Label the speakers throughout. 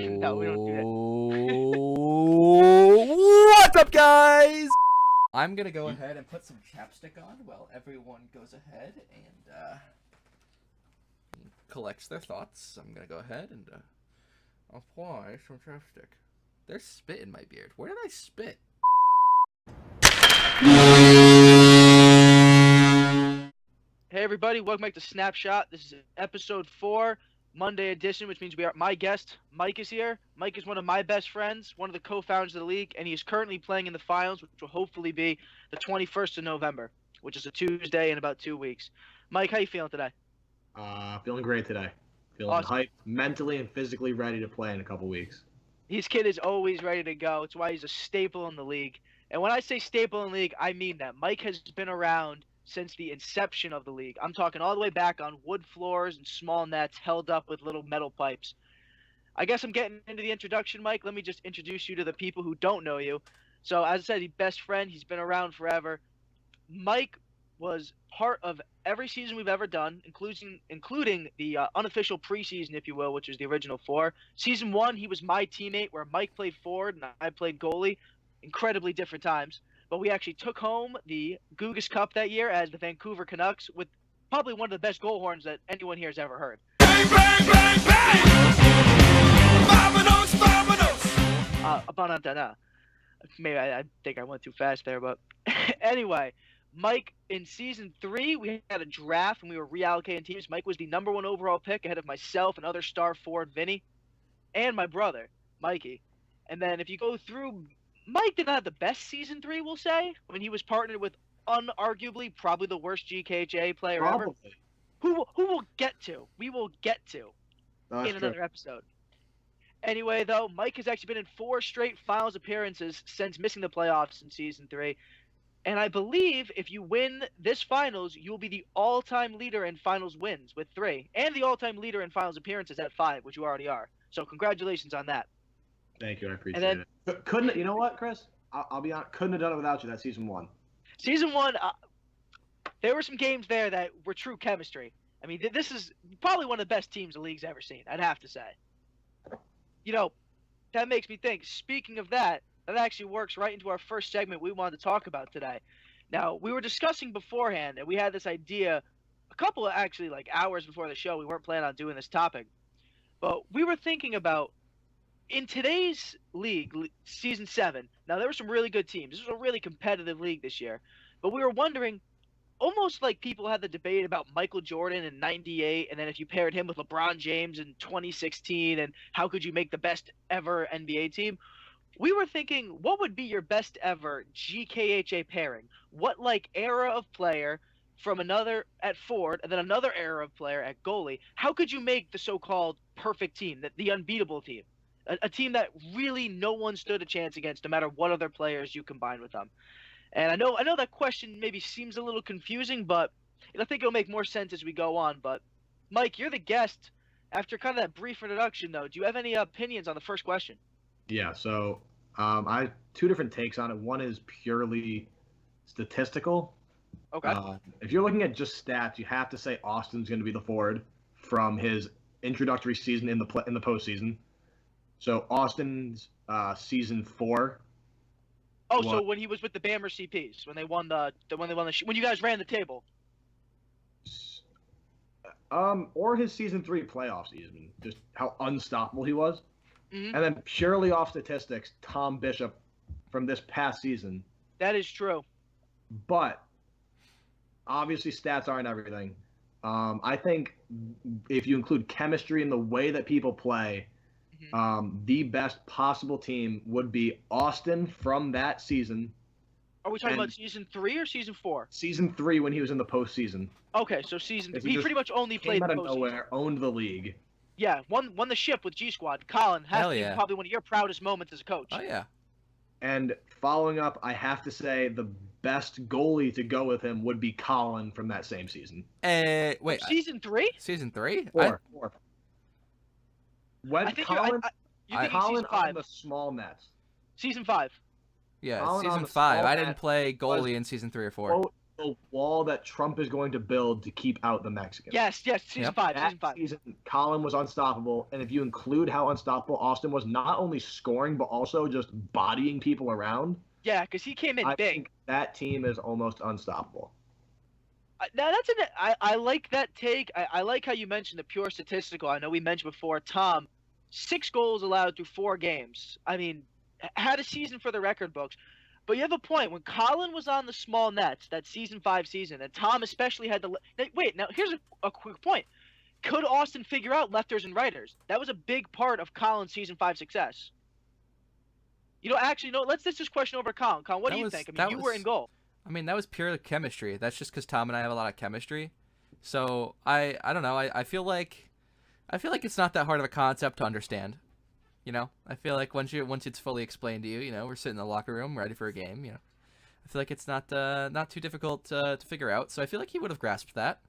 Speaker 1: No, we don't do that.
Speaker 2: What's up, guys? I'm gonna go ahead and put some chapstick on while everyone goes ahead and collects their thoughts. I'm gonna go ahead and apply some chapstick. There's spit in my beard. Where did I spit?
Speaker 1: Hey everybody, welcome back to Snapshot. This is episode 4, Monday edition, which means my guest, Mike, is here. Mike is one of my best friends, one of the co-founders of the league, and he is currently playing in the finals, which will hopefully be the 21st of November, which is a Tuesday in about 2 weeks. Mike, how you feeling today?
Speaker 3: Feeling great today. Feeling
Speaker 1: Awesome.
Speaker 3: hyped, mentally and physically ready to play in a couple weeks.
Speaker 1: His kid is always ready to go. It's why he's a staple in the league. And when I say staple in the league, I mean that. Mike has been around since the inception of the league. I'm talking all the way back on wood floors and small nets held up with little metal pipes. I guess I'm getting into the introduction, Mike. Let me just introduce you to the people who don't know you. So, as I said, he's best friend. He's been around forever. Mike was part of every season we've ever done, including the unofficial preseason, if you will, which was the original 4. Season 1, he was my teammate, where Mike played forward and I played goalie. Incredibly different times. But we actually took home the Gugas Cup that year as the Vancouver Canucks with probably one of the best goal horns that anyone here has ever heard.
Speaker 4: Bang, bang, bang, bang! Vamonos, vamonos!
Speaker 1: Maybe I think I went too fast there, but anyway, Mike, in Season 3, we had a draft and we were reallocating teams. Mike was the #1 overall pick ahead of myself and other star forward Vinny and my brother, Mikey. And then if you go through, Mike did not have the best Season 3, we'll say. I mean, he was partnered with unarguably probably the worst GKHA player ever. Who we'll get to. We will get to in another episode. Anyway, though, Mike has actually been in 4 straight finals appearances since missing the playoffs in Season 3. And I believe if you win this finals, you'll be the all-time leader in finals wins with 3. And the all-time leader in finals appearances at 5, which you already are. So congratulations on that.
Speaker 3: Thank you, I appreciate it. Couldn't, you know what, Chris? I'll be honest, couldn't have done it without you that Season 1.
Speaker 1: Season 1, there were some games there that were true chemistry. I mean, this is probably one of the best teams the league's ever seen, I'd have to say. You know, that makes me think, speaking of that, that actually works right into our first segment we wanted to talk about today. Now, we were discussing beforehand, and we had this idea a couple of actually like hours before the show. We weren't planning on doing this topic. But we were thinking about, in today's league, Season 7, now there were some really good teams. This was a really competitive league this year. But we were wondering, almost like people had the debate about Michael Jordan in '98, and then if you paired him with LeBron James in 2016, and how could you make the best ever NBA team? We were thinking, what would be your best ever GKHA pairing? What, like, era of player from another at forward, and then another era of player at goalie? How could you make the so-called perfect team, the unbeatable team? A team that really no one stood a chance against, no matter what other players you combine with them. And I know that question maybe seems a little confusing, but I think it'll make more sense as we go on. But, Mike, you're the guest. After kind of that brief introduction, though, do you have any opinions on the first question?
Speaker 3: Yeah, so I have 2 different takes on it. One is purely statistical.
Speaker 1: Okay.
Speaker 3: If you're looking at just stats, you have to say Austin's going to be the forward from his introductory season in the postseason. So Austin's Season 4.
Speaker 1: Oh, so when he was with the Bammer CPs, when you guys ran the table.
Speaker 3: Or his Season 3 playoff season, just how unstoppable he was.
Speaker 1: Mm-hmm.
Speaker 3: And then purely off statistics, Tom Bishop from this past season.
Speaker 1: That is true.
Speaker 3: But obviously stats aren't everything. I think if you include chemistry in the way that people play, the best possible team would be Austin from that season.
Speaker 1: Are we talking about Season 3 or Season 4?
Speaker 3: Season 3 when he was in the postseason.
Speaker 1: Okay, so Season 3. He pretty much only played
Speaker 3: out
Speaker 1: the
Speaker 3: of
Speaker 1: postseason.
Speaker 3: nowhere, owned the league.
Speaker 1: Yeah, won the ship with G Squad. Collin has to be probably one of your proudest moments as a coach.
Speaker 2: Oh, yeah.
Speaker 3: And following up, I have to say the best goalie to go with him would be Collin from that same season.
Speaker 2: Wait.
Speaker 1: Season 3?
Speaker 2: Season 3?
Speaker 3: 4.
Speaker 1: I think Collin
Speaker 3: on the small nets.
Speaker 1: Season 5.
Speaker 2: Yeah,
Speaker 3: Collin
Speaker 2: Season
Speaker 3: on the
Speaker 2: 5.
Speaker 3: small
Speaker 2: I didn't
Speaker 3: net
Speaker 2: play goalie in Season 3 or 4.
Speaker 3: the wall that Trump is going to build to keep out the Mexicans.
Speaker 1: Yes, season
Speaker 2: Yep.
Speaker 1: 5,
Speaker 3: That
Speaker 1: season 5.
Speaker 3: season, Collin was unstoppable, and if you include how unstoppable Austin was, not only scoring but also just bodying people around,
Speaker 1: Yeah, because he came in
Speaker 3: I
Speaker 1: big.
Speaker 3: think that team is almost unstoppable.
Speaker 1: Now I like that take. I like how you mentioned the pure statistical. I know we mentioned before, Tom, 6 goals allowed through 4 games. I mean, had a season for the record books. But you have a point. When Collin was on the small nets, that season 5 season, and Tom especially had to wait. Now here's a quick point. Could Austin figure out lefters and righters? That was a big part of Collin's season 5 success. Actually, no. Let's just question over Collin. Collin, what do you think? I mean, you were in goal.
Speaker 2: I mean, that was pure chemistry. That's just because Tom and I have a lot of chemistry. So I don't know. I feel like it's not that hard of a concept to understand. I feel like once it's fully explained to you, we're sitting in the locker room ready for a game. I feel like it's not too difficult to figure out. So I feel like he would have grasped that.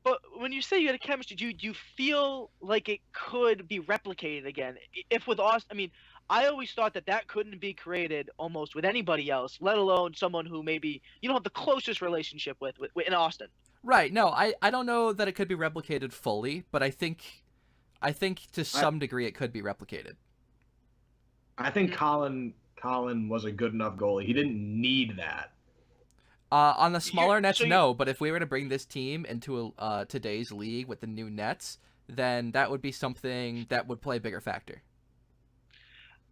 Speaker 1: But when you say you had a chemistry, do you feel like it could be replicated again? If with Austin, I mean, I always thought that couldn't be created almost with anybody else, let alone someone who maybe you don't have the closest relationship with in Austin.
Speaker 2: Right. No, I don't know that it could be replicated fully, but I think to some degree it could be replicated.
Speaker 3: I think Collin was a good enough goalie. He didn't need that.
Speaker 2: On the smaller nets, no. But if we were to bring this team into today's league with the new nets, then that would be something that would play a bigger factor.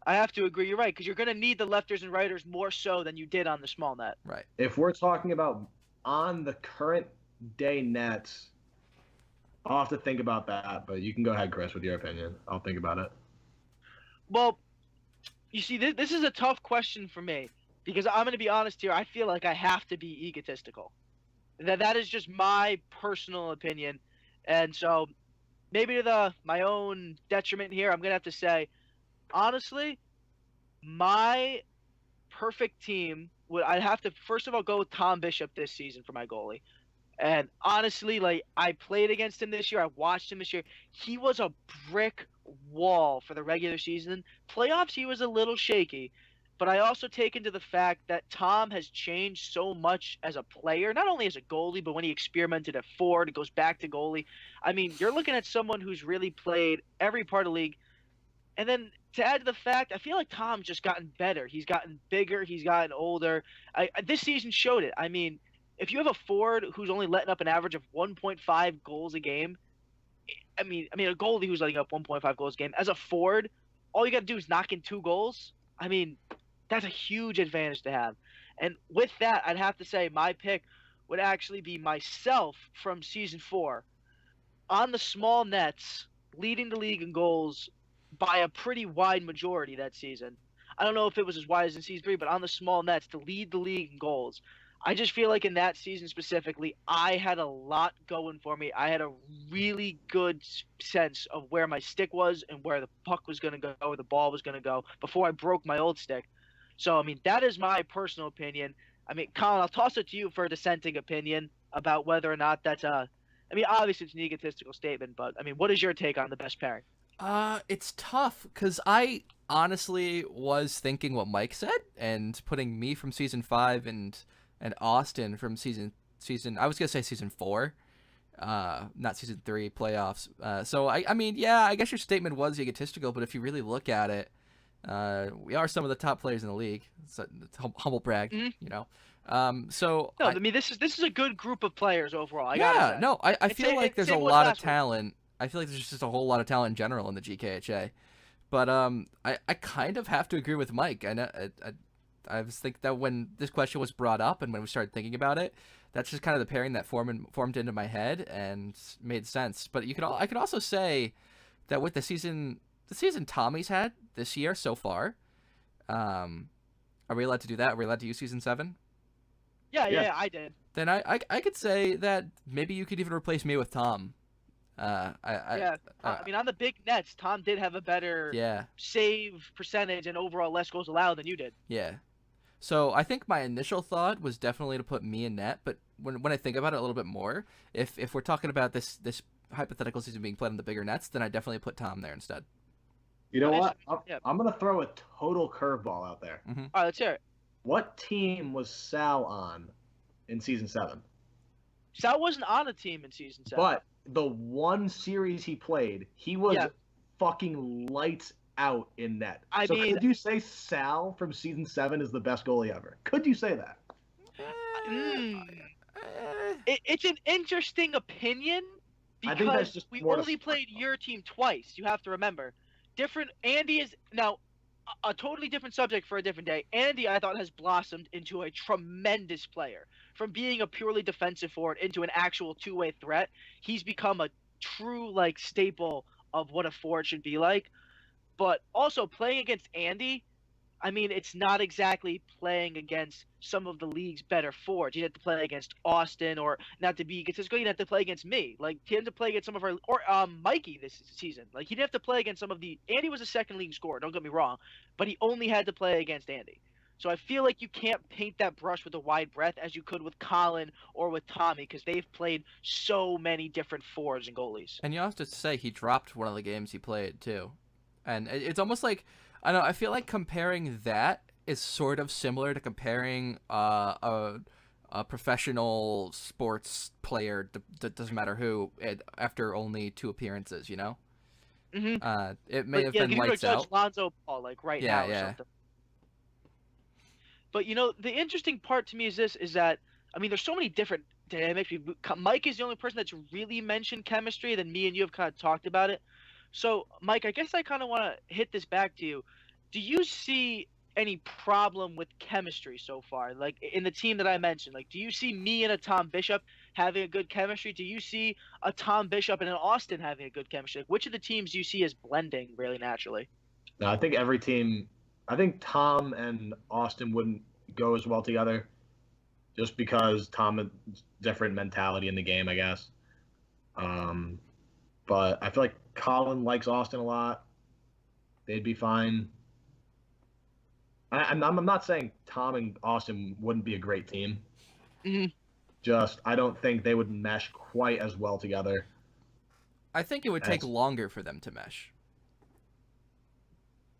Speaker 1: I have to agree. You're right, because you're going to need the lefters and righters more so than you did on the small net.
Speaker 2: Right.
Speaker 3: If we're talking about on the current day nets, I'll have to think about that. But you can go ahead, Chris, with your opinion. I'll think about it.
Speaker 1: Well, you see, this is a tough question for me because I'm going to be honest here. I feel like I have to be egotistical. That is just my personal opinion, and so maybe to my own detriment here, I'm going to have to say, honestly, my perfect team I'd have to first of all go with Tom Bishop this season for my goalie. And honestly, I played against him this year. I watched him this year. He was a brick wall for the regular season. Playoffs, he was a little shaky. But I also take into the fact that Tom has changed so much as a player, not only as a goalie, but when he experimented at forward, it goes back to goalie. I mean, you're looking at someone who's really played every part of the league. And then to add to the fact, I feel like Tom's just gotten better. He's gotten bigger. He's gotten older. This season showed it. I mean, if you have a forward who's only letting up an average of 1.5 goals a game, I mean a goalie who's letting up 1.5 goals a game, as a forward, all you got to do is knock in 2 goals. I mean, that's a huge advantage to have. And with that, I'd have to say my pick would actually be myself from season 4 on the small nets, leading the league in goals by a pretty wide majority that season. I don't know if it was as wide as in season 3, but on the small nets to lead the league in goals. I just feel like in that season specifically, I had a lot going for me. I had a really good sense of where my stick was and where the puck was going to go, or the ball was going to go before I broke my old stick. So, I mean, that is my personal opinion. I mean, Collin, I'll toss it to you for a dissenting opinion about whether or not that's I mean, obviously it's an egotistical statement, but, I mean, what is your take on the best pairing?
Speaker 2: It's tough because I honestly was thinking what Mike said and putting me from season 5 and Austin from season I was gonna say season 4, not season 3 playoffs. So I mean, yeah, I guess your statement was egotistical, but if you really look at it, we are some of the top players in the league. It's humble brag, you know. So
Speaker 1: no, I mean this is a good group of players overall.
Speaker 2: I feel like there's a lot of talent. I feel like there's just a whole lot of talent in general in the GKHA. But I kind of have to agree with Mike. I was thinking that when this question was brought up and when we started thinking about it, that's just kind of the pairing that formed into my head and made sense. But I could also say that with the season Tommy's had this year so far, are we allowed to do that? Are we allowed to use season 7?
Speaker 1: Yeah, I did.
Speaker 2: Then I could say that maybe you could even replace me with Tom.
Speaker 1: I mean, on the big nets, Tom did have a better save percentage and overall less goals allowed than you did.
Speaker 2: Yeah. So I think my initial thought was definitely to put me in net, but when I think about it a little bit more, if we're talking about this hypothetical season being played on the bigger nets, then I definitely put Tom there instead.
Speaker 3: You know what? I'm going to throw a total curveball out there.
Speaker 2: Mm-hmm.
Speaker 1: All right, let's hear it.
Speaker 3: What team was Sal on in season 7.
Speaker 1: Sal wasn't on a team in season 7.
Speaker 3: But the one series he played, he was fucking lights out in net.
Speaker 1: I mean,
Speaker 3: could you say Sal from season 7 is the best goalie ever? Could you say that?
Speaker 1: It's an interesting opinion because
Speaker 3: I think that's just
Speaker 1: we only played your team twice. You have to remember. Andy is now a totally different subject for a different day. Andy, I thought, has blossomed into a tremendous player. From being a purely defensive forward into an actual two-way threat, he's become a true staple of what a forward should be like. But also playing against Andy, I mean, it's not exactly playing against some of the league's better forwards. You have to play against Austin, or not to be Cisco, you have to play against me. He had to play against some of our, or Mikey this season. He didn't have to play against some of the. Andy was a second league scorer. Don't get me wrong, but he only had to play against Andy. So I feel like you can't paint that brush with a wide breadth as you could with Collin or with Tommy, because they've played so many different forwards and goalies.
Speaker 2: And you have to say he dropped one of the games he played too, and it's almost like. I don't know. I feel like comparing that is sort of similar to comparing a professional sports player, that doesn't matter who, after only 2 appearances. You know, it may have been lights out.
Speaker 1: Lonzo Ball, now or something. But the interesting part to me is that I mean, there's so many different dynamics. Mike is the only person that's really mentioned chemistry. Then me and you have kind of talked about it. So, Mike, I guess I kind of want to hit this back to you. Do you see any problem with chemistry so far? In the team that I mentioned, do you see me and a Tom Bishop having a good chemistry? Do you see a Tom Bishop and an Austin having a good chemistry? Which of the teams do you see as blending really naturally?
Speaker 3: No, I think every team. I think Tom and Austin wouldn't go as well together, just because Tom has different mentality in the game, I guess. But I feel like Collin likes Austin a lot. They'd be fine. I'm not saying Tom and Austin wouldn't be a great team.
Speaker 1: Mm-hmm.
Speaker 3: Just I don't think they would mesh quite as well together.
Speaker 2: I think it would take longer for them to mesh.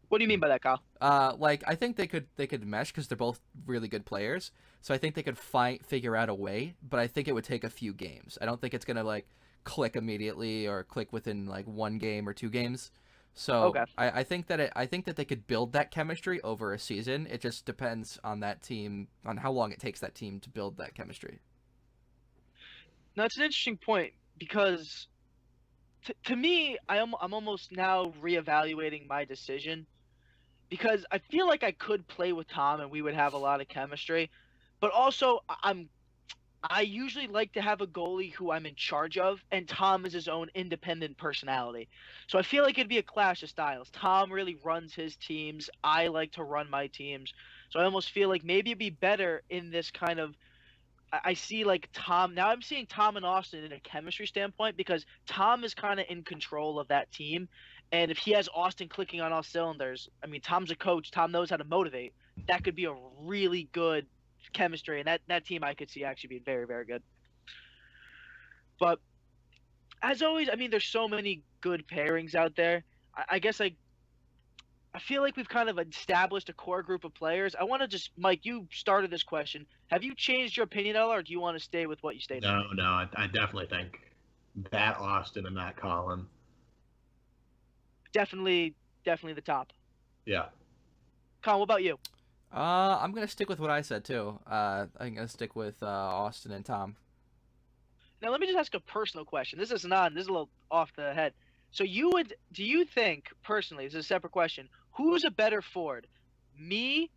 Speaker 1: What do you mean by that, Kyle?
Speaker 2: I think they could mesh because they're both really good players. So I think they could figure out a way, but I think it would take a few games. I don't think it's gonna click immediately or click within 1 game or 2 games. So
Speaker 1: okay.
Speaker 2: I think that they could build that chemistry over a season. It just depends on that team, on how long it takes that team to build that chemistry.
Speaker 1: Now it's an interesting point because to me, I'm almost now reevaluating my decision, because I feel like I could play with Tom and we would have a lot of chemistry, but also I usually like to have a goalie who I'm in charge of, and Tom is his own independent personality. So I feel like it'd be a clash of styles. Tom really runs his teams. I like to run my teams. So I almost feel like maybe it'd be better in this kind of – I see Tom – now I'm seeing Tom and Austin in a chemistry standpoint, because Tom is kind of in control of that team. And if he has Austin clicking on all cylinders, I mean, Tom's a coach. Tom knows how to motivate. That could be a really good – chemistry, and that team I could see actually being very, very good. But as always, I mean, there's so many good pairings out there. I guess I feel like we've kind of established a core group of players. I want to just, Mike, you started this question. Have you changed your opinion at all, or do you want to stay with what you stated?
Speaker 3: No, I definitely think that Austin and that Collin.
Speaker 1: Definitely the top.
Speaker 3: Yeah.
Speaker 1: Colin, what about you?
Speaker 2: I'm gonna stick with what I said too. I'm gonna stick with Austin and Tom.
Speaker 1: Now let me just ask a personal question. This is a little off the head. So do you think personally, this is a separate question, who's a better forward? Me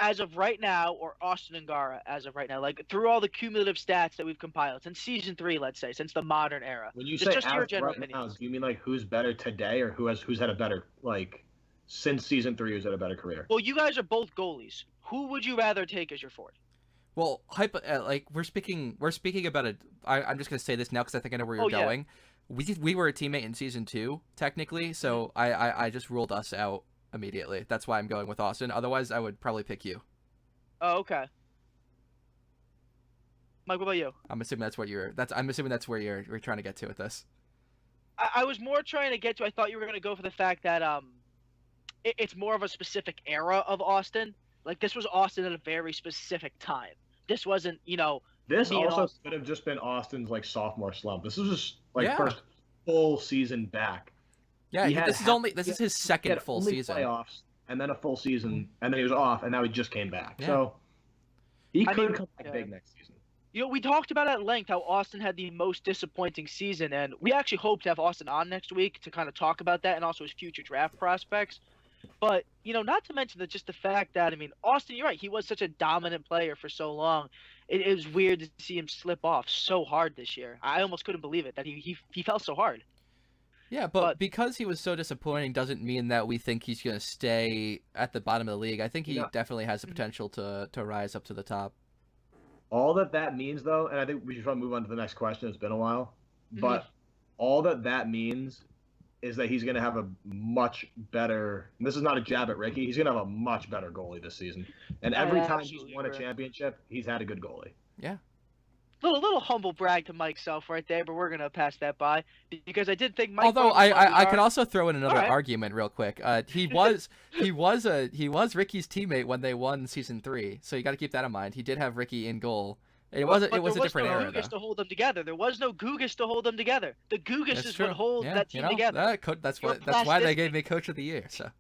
Speaker 1: as of right now, or Austin and Gara as of right now? Through all the cumulative stats that we've compiled since season 3, let's say, since the modern era.
Speaker 3: When you say just your general opinion, now, do you mean who's better today, or who's had a better since season 3 who's had a better career?
Speaker 1: Well, you guys are both goalies. Who would you rather take as your forward?
Speaker 2: Well, we're speaking about it. I'm just gonna say this now because I think I know where you're going. We were a teammate in season 2 technically, so I just ruled us out immediately. That's why I'm going with Austin. Otherwise, I would probably pick you.
Speaker 1: Oh, okay. Mike, what about you?
Speaker 2: I'm assuming that's where you're trying to get to with this.
Speaker 1: I was more trying to get to. I thought you were gonna go for the fact that it's more of a specific era of Austin. This was Austin at a very specific time. this wasn't,
Speaker 3: This
Speaker 1: me and
Speaker 3: also
Speaker 1: Austin.
Speaker 3: could have just been Austin's like sophomore slump. This was just like
Speaker 2: Yeah.
Speaker 3: first full season back.
Speaker 2: Yeah,
Speaker 3: He had
Speaker 2: this is his
Speaker 3: he
Speaker 2: second
Speaker 3: had
Speaker 2: full
Speaker 3: only
Speaker 2: season.
Speaker 3: playoffs, and then a full season, and then he was off, and now he just came back.
Speaker 2: Yeah.
Speaker 3: So he
Speaker 1: I
Speaker 3: could
Speaker 1: mean,
Speaker 3: come back big next season.
Speaker 1: We talked about at length how Austin had the most disappointing season, and we actually hope to have Austin on next week to kind of talk about that and also his future draft prospects. But, not to mention just the fact that, Austin, you're right, he was such a dominant player for so long. It was weird to see him slip off so hard this year. I almost couldn't believe it, that he fell so hard.
Speaker 2: Yeah, but because he was so disappointing doesn't mean that we think he's going to stay at the bottom of the league. I think he definitely has the potential to rise up to the top.
Speaker 3: All that means, though, and I think we should probably move on to the next question. It's been a while. But all that means is that he's going to have a much better – this is not a jab at Ricky. He's going to have a much better goalie this season. And every time he's won a championship, he's had a good goalie.
Speaker 2: Yeah.
Speaker 1: Little humble brag to Mike's self right there, but we're going to pass that by because I did think Mike.
Speaker 2: Although I could also throw in another argument real quick. He was Ricky's teammate when they won season 3, so you got to keep that in mind. He did have Ricky in goal. It was a different era.
Speaker 1: There was no Gugas to hold them together. There was no Gugas to hold them together. The Gugas is what holds that team together.
Speaker 2: That's why they gave me Coach of the Year. So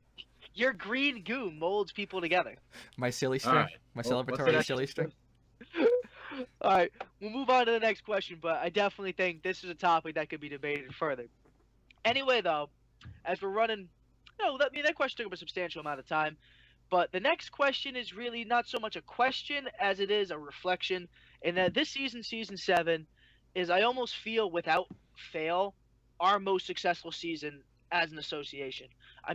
Speaker 1: your green goo molds people together.
Speaker 2: My silly string, my celebratory silly string.
Speaker 1: All right, we'll move on to the next question, but I definitely think this is a topic that could be debated further. Anyway, though, as we're running, that question took up a substantial amount of time, but the next question is really not so much a question as it is a reflection, in that this season, season 7, is I almost feel without fail our most successful season as an association.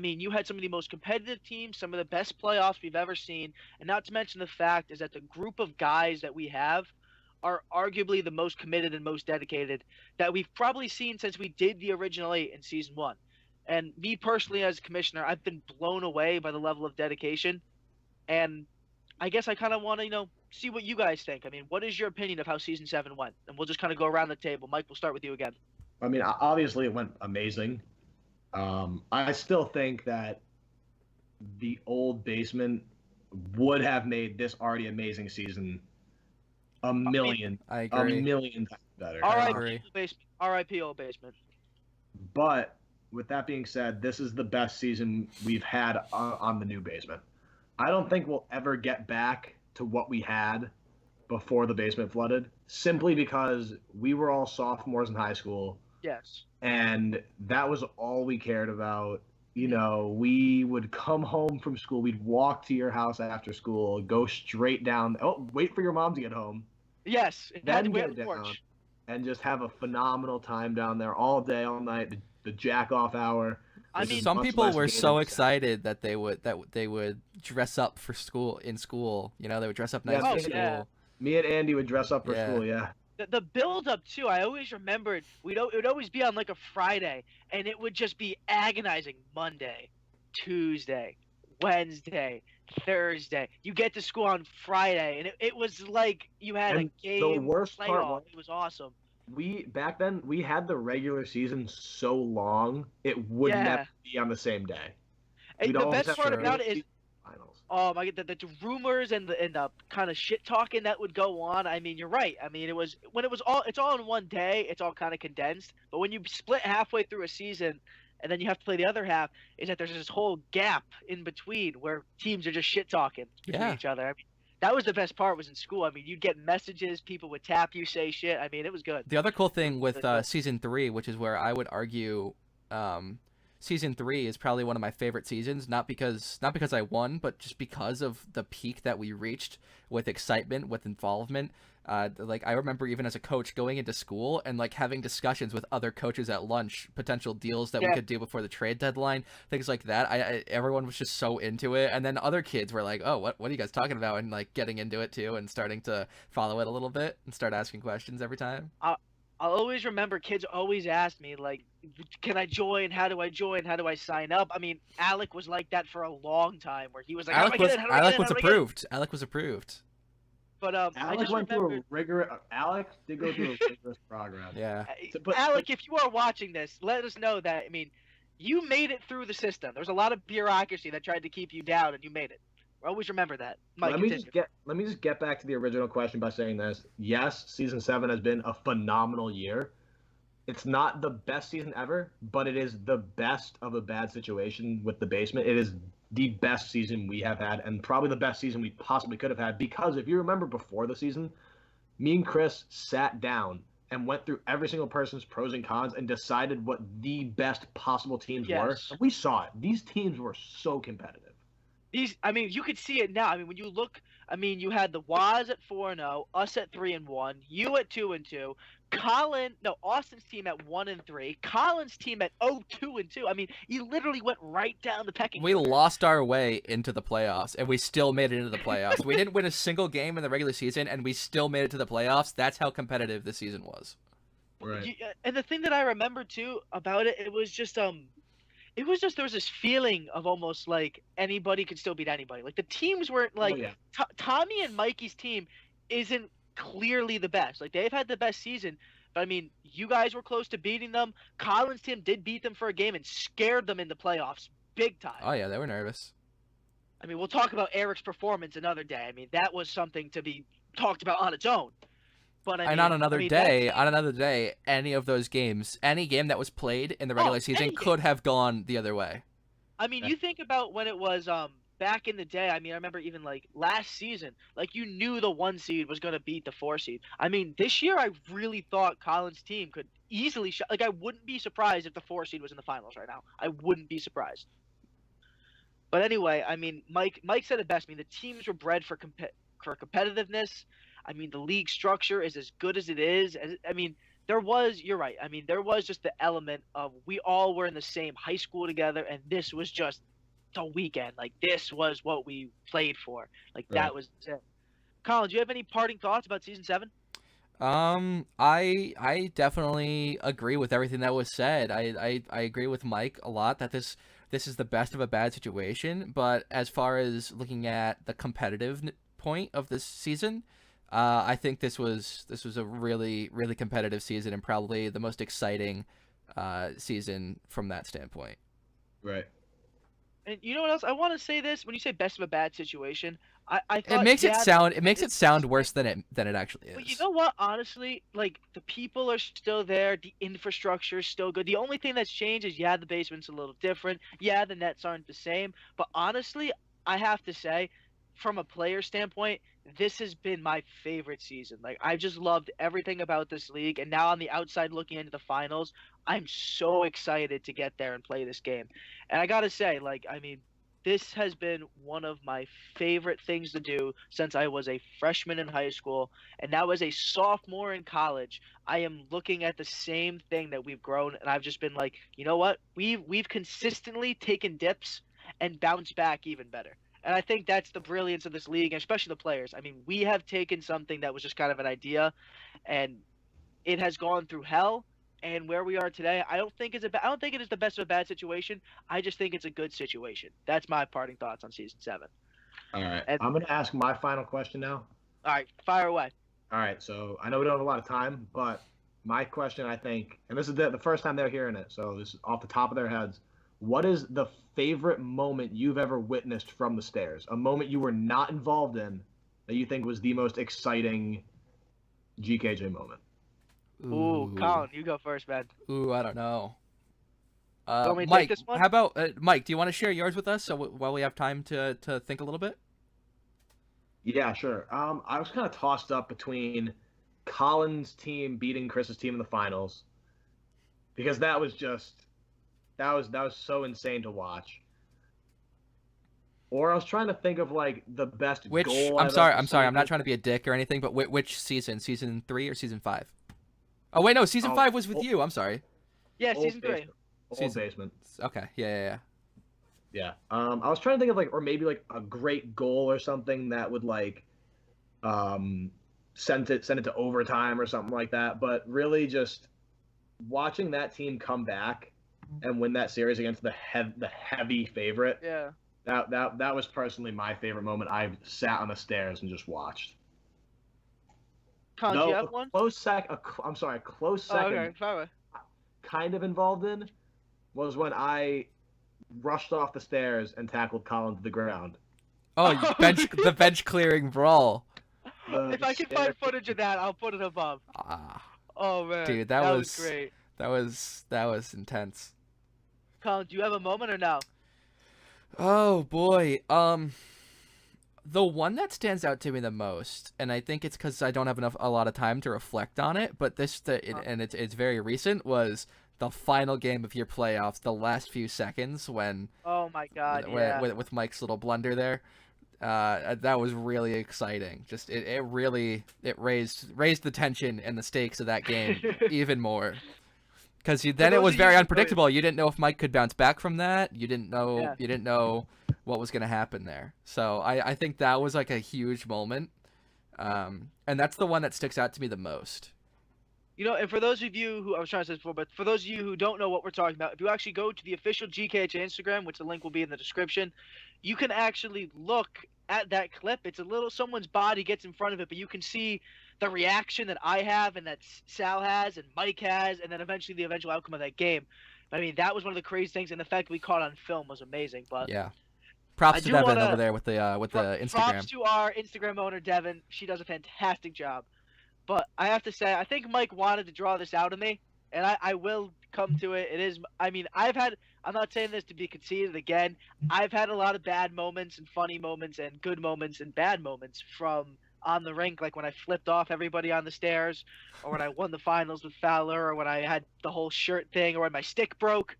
Speaker 1: You had some of the most competitive teams, some of the best playoffs we've ever seen, and not to mention the fact is that the group of guys that we have are arguably the most committed and most dedicated that we've probably seen since we did the original 8 in season 1. And me personally as a commissioner, I've been blown away by the level of dedication, and I guess I kind of want to, see what you guys think. What is your opinion of how season 7 went? And we'll just kind of go around the table. Mike, we'll start with you again.
Speaker 3: Obviously it went amazing. I still think that the old basement would have made this already amazing season a million times better.
Speaker 1: R.I.P. old basement.
Speaker 3: But with that being said, this is the best season we've had on the new basement. I don't think we'll ever get back to what we had before the basement flooded, simply because we were all sophomores in high school.
Speaker 1: Yes.
Speaker 3: And that was all we cared about. We would come home from school. We'd walk to your house after school, go straight down. Wait for your mom to get home.
Speaker 1: Yes.
Speaker 3: Then get down and just have a phenomenal time down there all day, all night. The jack off hour.
Speaker 2: Some people were so excited that they would dress up for school in school. They would dress up nice for school.
Speaker 1: Yeah.
Speaker 3: Me and Andy would dress up for school. Yeah.
Speaker 1: The build up too, I always remembered it would always be on like a Friday, and it would just be agonizing. Monday, Tuesday, Wednesday, Thursday. You get to school on Friday, and it was like you had a game.
Speaker 3: The worst
Speaker 1: playoff.
Speaker 3: part was,
Speaker 1: it was awesome.
Speaker 3: Back then we had the regular season so long it would never be on the same day.
Speaker 1: And the best part about it is, oh my God, the rumors and the kind of shit talking that would go on. You're right. It's all in one day. It's all kind of condensed. But when you split halfway through a season, and then you have to play the other half, is that there's this whole gap in between where teams are just shit talking between each other. That was the best part. Was in school. You'd get messages. People would tap you, say shit. It was good.
Speaker 2: The other cool thing with season 3, which is where I would argue, season 3 is probably one of my favorite seasons. Not because I won, but just because of the peak that we reached with excitement, with involvement. I remember even as a coach going into school and having discussions with other coaches at lunch, potential deals that we could do before the trade deadline, things like that. Everyone was just so into it, and then other kids were like, "Oh, what are you guys talking about?" and getting into it too, and starting to follow it a little bit and start asking questions every time.
Speaker 1: I'll always remember kids always ask me can I join? How do I join? How do I sign up? Alec was like that for a long time, where he was like,
Speaker 2: Alec was approved. Alec was approved.
Speaker 1: But
Speaker 3: Alex did go through a rigorous program.
Speaker 2: Yeah.
Speaker 1: Alec, if you are watching this, let us know that. You made it through the system. There was a lot of bureaucracy that tried to keep you down, and you made it. Always remember that. Mike,
Speaker 3: let me just get back to the original question by saying this. Yes, season 7 has been a phenomenal year. It's not the best season ever, but it is the best of a bad situation with the basement. It is the best season we have had, and probably the best season we possibly could have had. Because if you remember before the season, me and Chris sat down and went through every single person's pros and cons and decided what the best possible teams were. And we saw it. These teams were so competitive.
Speaker 1: You could see it now. I mean, when you look, you had the Waz at 4-0, us at 3-1, you at 2-2, Austin's team at 1-3, Collin's team at 0-2-2. I mean, you literally went right down the pecking order.
Speaker 2: We lost our way into the playoffs, and we still made it into the playoffs. We didn't win a single game in the regular season, and we still made it to the playoffs. That's how competitive this season was.
Speaker 3: Right.
Speaker 1: And the thing that I remember too about it, it was just there was this feeling of almost like anybody could still beat anybody. Like the teams weren't like Tommy and Mikey's team isn't clearly the best. Like they've had the best season, but I mean, you guys were close to beating them. Collin's team did beat them for a game and scared them in the playoffs big time.
Speaker 2: Oh yeah, they were nervous.
Speaker 1: I mean, we'll talk about Eric's performance another day. I mean, that was something to be talked about on its own. But on another
Speaker 2: day, any of those games, any game that was played in the regular season could have gone the other way.
Speaker 1: I mean, you think about when it was back in the day. I mean, I remember even like last season, like you knew the 1 seed was going to beat the 4 seed. I mean, this year I really thought Collin's team could easily I wouldn't be surprised if the 4 seed was in the finals right now. I wouldn't be surprised. But anyway, I mean, Mike said it best. I mean, the teams were bred for competitiveness. I mean, the league structure is as good as it is. You're right. I mean, there was just the element of we all were in the same high school together, and this was just the weekend. Like, this was what we played for. Like, that was it. Collin, do you have any parting thoughts about Season 7?
Speaker 2: I definitely agree with everything that was said. I agree with Mike a lot that this is the best of a bad situation, but as far as looking at the competitive point of this season, I think this was a really, really competitive season and probably the most exciting season from that standpoint.
Speaker 3: Right.
Speaker 1: And you know what else? I want to say this. When you say best of a bad situation, I thought,
Speaker 2: it makes it sound worse than it actually is.
Speaker 1: But you know what? Honestly, like the people are still there. The infrastructure is still good. The only thing that's changed is the basement's a little different. Yeah, the nets aren't the same. But honestly, I have to say, from a player standpoint, this has been my favorite season. Like, I just loved everything about this league. And now on the outside looking into the finals, I'm so excited to get there and play this game. And I got to say, this has been one of my favorite things to do since I was a freshman in high school. And now as a sophomore in college, I am looking at the same thing that we've grown. And I've just been like, you know what? We've consistently taken dips and bounced back even better. And I think that's the brilliance of this league, and especially the players. I mean, we have taken something that was just kind of an idea, and it has gone through hell. And where we are today, I don't think it is the best of a bad situation. I just think it's a good situation. That's my parting thoughts on Season 7.
Speaker 3: All right. I'm going to ask my final question now.
Speaker 1: All right. Fire away.
Speaker 3: All right. So I know we don't have a lot of time, but my question, I think, and this is the first time they're hearing it, so this is off the top of their heads. What is the favorite moment you've ever witnessed from the stairs? A moment you were not involved in that you think was the most exciting GKHA moment?
Speaker 1: Ooh, Collin, you go first, man.
Speaker 2: Ooh, I don't know.
Speaker 1: Want me to
Speaker 2: Mike,
Speaker 1: take this one?
Speaker 2: how about Mike? Do you want to share yours with us so while we have time to think a little bit?
Speaker 3: Yeah, sure. I was kind of tossed up between Collin's team beating Chris's team in the finals because that was so insane to watch. Or I was trying to think of like the best goal.
Speaker 2: I'm sorry. I'm not trying to be a dick or anything, but which season? Season 3 or Season 5? Oh wait, no. Season 5 was with you. I'm sorry.
Speaker 1: Yeah, Season 3.
Speaker 3: Old basement.
Speaker 2: Okay. Yeah.
Speaker 3: Yeah. I was trying to think of like, or maybe like a great goal or something that would like, send it to overtime or something like that. But really, just watching that team come back and win that series against the heavy favorite.
Speaker 1: Yeah.
Speaker 3: That was personally my favorite moment. I sat on the stairs and just watched.
Speaker 1: Collin, do you have one?
Speaker 3: A close second.
Speaker 1: Okay, fire away.
Speaker 3: Kind of involved in was when I rushed off the stairs and tackled Collin to the ground.
Speaker 2: Oh, the bench clearing brawl.
Speaker 1: If I can find footage of that, I'll put it above. Oh man,
Speaker 2: dude,
Speaker 1: that was great.
Speaker 2: That was intense.
Speaker 1: Collin, do you have a moment or no?
Speaker 2: Oh boy, the one that stands out to me the most, and I think it's because I don't have a lot of time to reflect on it, but it's very recent, was the final game of your playoffs, the last few seconds when.
Speaker 1: Oh my God!
Speaker 2: With Mike's little blunder there. That was really exciting. Just it really raised the tension and the stakes of that game even more. Because then it was very unpredictable. You didn't know if Mike could bounce back from that. You didn't know what was going to happen there. So I think that was like a huge moment. And that's the one that sticks out to me the most.
Speaker 1: You know, and for those of you who, I was trying to say this before, but for those of you who don't know what we're talking about, if you actually go to the official GKHA Instagram, which the link will be in the description, you can actually look at that clip. It's someone's body gets in front of it, but you can see the reaction that I have and that Sal has and Mike has, and then eventually the eventual outcome of that game. I mean, that was one of the crazy things, and the fact that we caught on film was amazing. But
Speaker 2: yeah, props to Devin over there with the Instagram.
Speaker 1: Props to our Instagram owner, Devin. She does a fantastic job. But I have to say, I think Mike wanted to draw this out of me, and I will come to it. It is, I mean, I'm not saying this to be conceited again. I've had a lot of bad moments and funny moments and good moments and bad moments from on the rink, like when I flipped off everybody on the stairs, or when I won the finals with Fowler, or when I had the whole shirt thing, or when my stick broke.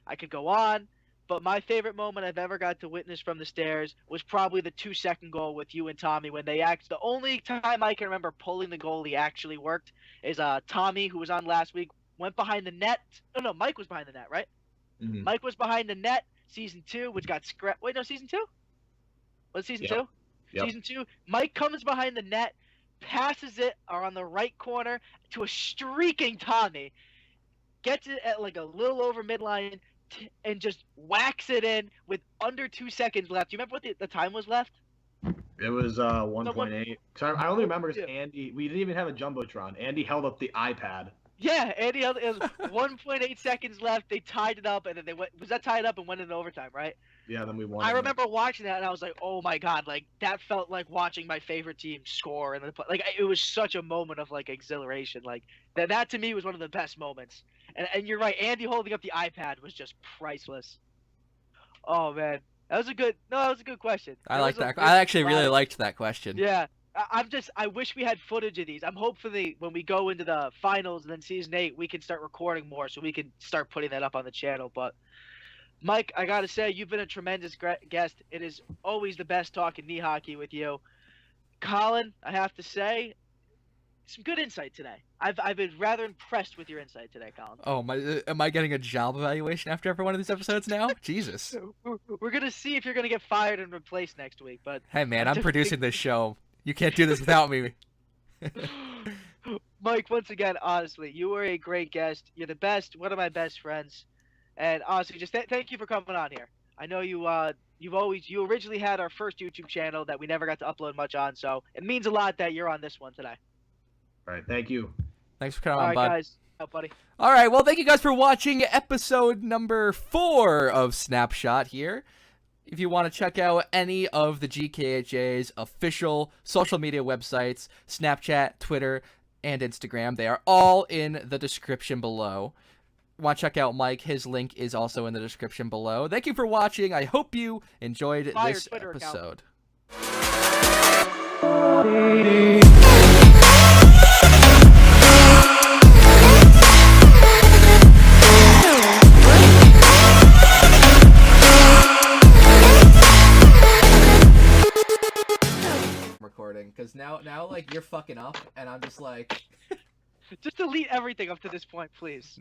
Speaker 1: I could go on. But my favorite moment I've ever got to witness from the stairs was probably the 2-second goal with you and Tommy when they the only time I can remember pulling the goalie actually worked is Tommy, who was on last week, went behind the net. Oh no, Mike was behind the net, right? Mm-hmm. Mike was behind the net, season 2, which got scrapped. Wait, no, season 2? Was it season 2? Yep. Season 2. Mike comes behind the net, passes it on the right corner to a streaking Tommy, gets it at like a little over midline, and just whacks it in with under 2 seconds left. Do you remember what the time was left?
Speaker 3: It was 1.8. So I only remember because Andy, we didn't even have a Jumbotron. Andy held up the iPad.
Speaker 1: Yeah, Andy held it. Was 1.8 seconds left. They tied it up, and then was that tied up and went into overtime, right?
Speaker 3: Yeah, then we won.
Speaker 1: I remember watching that, and I was like, oh my God, like that felt like watching my favorite team score, and like it was such a moment of like exhilaration. Like that to me was one of the best moments. And you're right, Andy holding up the iPad was just priceless. Oh man, that was a good question.
Speaker 2: I like that. I actually really liked that question.
Speaker 1: Yeah, I wish we had footage of these. I'm hopefully when we go into the finals and then season 8, we can start recording more so we can start putting that up on the channel. But Mike, I gotta say, you've been a tremendous guest. It is always the best talking knee hockey with you. Collin, I have to say, some good insight today. I've been rather impressed with your insight today, Collin.
Speaker 2: Oh, am I getting a job evaluation after every one of these episodes now? Jesus.
Speaker 1: We're gonna see if you're gonna get fired and replaced next week. But
Speaker 2: hey, man, I'm producing this show. You can't do this without me.
Speaker 1: Mike, once again, honestly, you were a great guest. You're the best, one of my best friends, and honestly, just thank you for coming on here. I know you you originally had our first YouTube channel that we never got to upload much on, so it means a lot that you're on this one today.
Speaker 3: All right, thank you.
Speaker 2: Thanks for coming on, bud.
Speaker 1: Guys. Oh, buddy.
Speaker 2: All right, well, thank you guys for watching episode number 4 of Snapshot here. If you want to check out any of the GKHA's official social media websites, Snapchat, Twitter, and Instagram, they are all in the description below. Want to check out Mike, his link is also in the description below. Thank you for watching. I hope you enjoyed this episode. Recording, because now like you're fucking up and I'm just like
Speaker 1: just delete everything up to this point, please.